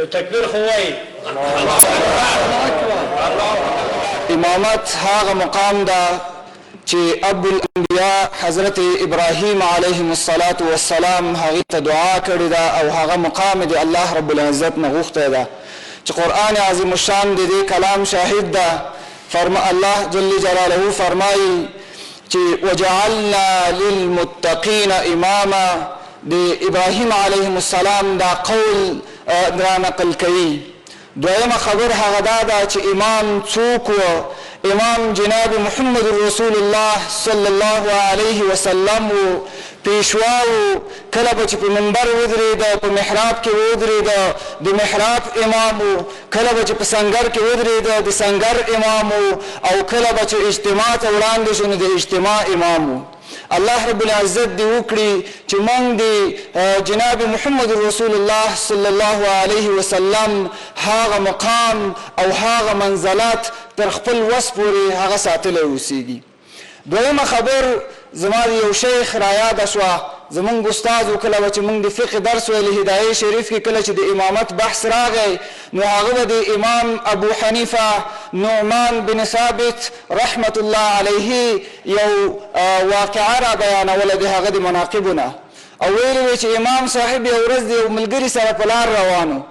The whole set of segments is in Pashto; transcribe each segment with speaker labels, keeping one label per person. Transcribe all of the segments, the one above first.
Speaker 1: تکبیر خو وایي.
Speaker 2: امامت هغه مقام ده چې ابو الانبیاء حضرت ابراهیم علیه السلام هغه ته دعا کړې ده او هغه مقام دی الله رب العزت نه غوښتی ده چې قرآن عظیم الشان د دې کلام شاهد ده. الله جل جلاله فرمایي چې وجعلنا للمتقین اماما د ابراهیم علیه السلام دا قول را نقل کوي. دویمه خبر هغه دا ده چې امام څوک و؟ امام جناب محمد رسول الله صلی الله علیه وسلم و پیشوا و کله به چې په منبر ودرېده په محراب کې ودرېده د محراب امام و کله به چې په سنګر کې ودرېده د سنګر امام و او کله به چې اجتماع ته وړاندې شو نو د اجتماع امام و. الله رب العزت دی وکړي چې موږ د جناب محمد رسول الله صلی الله علیه وسلم هغه مقام او هغه منزلت تر خپل وس پورې هغه ساتلی اوسیږي. دویمه خبر زما د یو شیخ رایاده شوه زمونږ استاد و کله به چې موږ د فقه درس ویل هدایه شریف کې کله چې د امامت بحث راغی نو هغه به د امام ابو حنیفه نعمان بن ثابت رحمت الله علیه یو واقعه را بیانوله د هغه د مناقبونه او ویلي چې امام صاحب یو ورځ د یو ملګري سره په لار روانو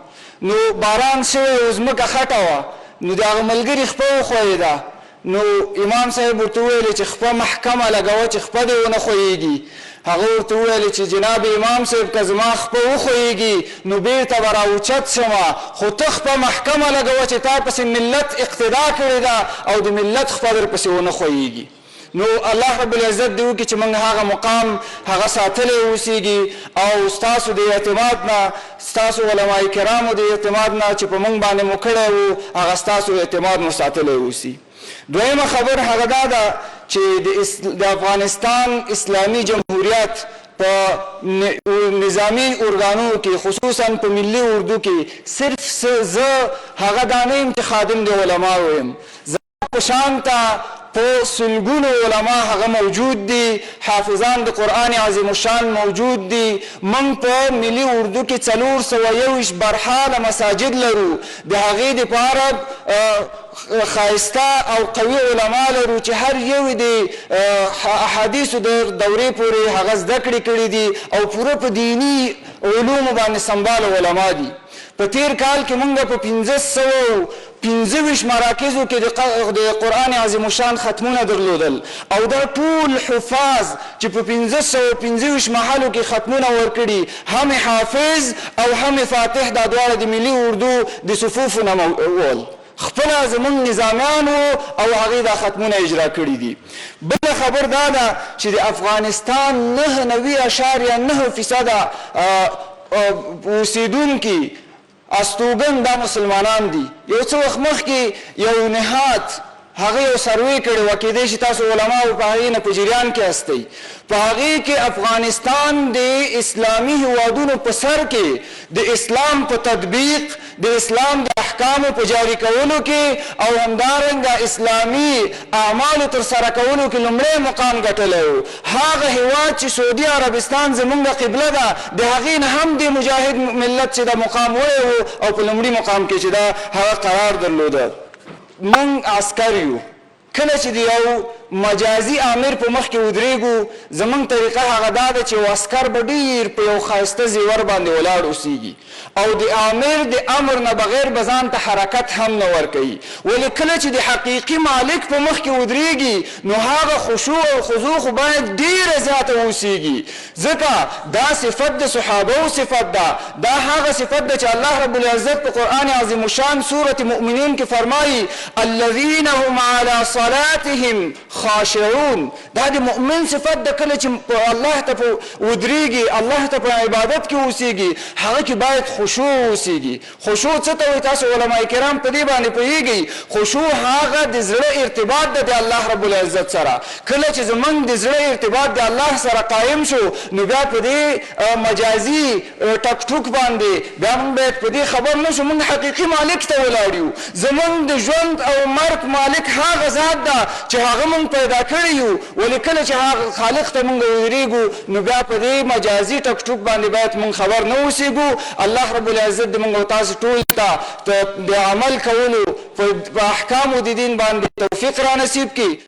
Speaker 2: نو باران شوی او ځمکه خټه وه نو د هغه ملګري خپه وښویېده نو امام صاحب ورته وویل چې خپه محکمه لګوه چې خپه دې ونه ښویېږي. هغه ورته وویل چې جناب امام صاحب که زما خپه وښویېږي نو بیرته به راوچت شمه خو ته خپه محکمه لګوه چې تا پسې ملت اقتدا کړې ده او د ملت خپه در پسې ونه ښویېږي. نو الله رب العزت دی وکړي چې موږ هغه مقام هغه ساتلی اوسیږي او ستاسو د اعتماد نه ستاسو علماء کرامو د اعتماد نه چې په موږ باندې مو کړی و هغه ستاسو اعتماد مو ساتلی اوسي. دویمه خبر هغه دا ده چې د افغانستان اسلامي جمهوریت په نظامی ارګانو کې خصوصا په ملي اردو کې صرف زه هغه دا نه یم چې خادم د علماو یم زما په شان ته په سلګونو علما هغه موجود دي حافظان د قرآن عظیم الشان موجود دي. موږ په ملي اردو کې 421 برحاله مساجد لرو د هغې دپاره ښایسته او قوي علما لرو چې هر یو د احادیثو د دورې پورې هغه زده کړې کړي دي او پوره په دیني علومو باندې سنباله علما دي. په تیر کال کې موږ په 1525 مراکزو کې د قرآن عظیم الشان ختمونه درلودل او دا ټول حفاظ چې په 1525 محلو کې ختمونه ورکړي هم حافظ او هم فاتح دا دواړه د ملي اردو د صفوفو نه ول خپله زمونږ نظامیانو او هغې دا ختمونه اجرا کړي دي. بله خبر دا ده چې د افغانستان 99.9% اوسیدونکي استوګن دا مسلمانان دي. یو څه وخت مخکې یو نهاد هغه یو سروې کړی و کېدای شي تاسو علماو په هغې نه په جریان کې هستئ په هغې کې افغانستان د اسلامي هیوادونو په سر کې د اسلام په تطبیق د اسلام د احکامو په جاري کولو کې او همدارنګه اسلامي اعمالو ترسره کولو کې لومړی مقام ګټلی و. هغه هیواد چې سعودي عربستان زموږ قبله ده د هغې نه هم د مجاهد ملت چې دا مقام وړی و او په لومړي مقام کې چې دا هغه قرار درلوده. موږ عسکر یو کله چې د یو مجازي امیر په مخ کې ودرېږو زموږ طریقه هغه دا ده چې یو عسکر به ډېر په یو ښایسته زیور باندې ولاړ اوسیږي او د امیر د امر نه بغیر به ځان ته حرکت هم نه ورکوي. ولې کله چې د حقیقي مالک په مخ کې ودرېږي نو هغه خشوع او خضوع خو باید ډېره زیاته اوسیږي ځکه دا صفت د صحابهو صفت ده. دا هغه صفت ده چې الله رب العزت په قرآن عظیم الشان سورة مؤمنین کې فرمایي الذین هم علی صلاتهم خاشعون. دا د مؤمن صفت ده کله چې الله ته ودرېږي الله ته په عبادت کې اوسیږي هغه کې باید خشوع اوسیږي. خشوع څه ته وایي تاسو علماء کرام په دې باندې پوهیږئ. خشوع هغه د زړه ارتباط ده د الله رب العزت سره. کله چې زمونږ د زړه ارتباط د الله سره قایم شو نو بیا په دې مجازي ټک ټوک باندې بیا موږ باید په دې خبر نه شو موږ حقیقي مالک ته ولاړ یو. زمونږ د ژوند او مرګ مالک هغه ذات ده چې هغه موږ مونږ پیدا کړی یو ولې کله چې هغه خالق ته مونږ ویریږو نو بیا په دې مجازي ټک ټوک باندې باید مونږ خبر نه اوسېږو. الله رب العزت د مونږ تاسو ټول ته د عمل کولو په احکامو د دین باندې توفیق را نصیب کړي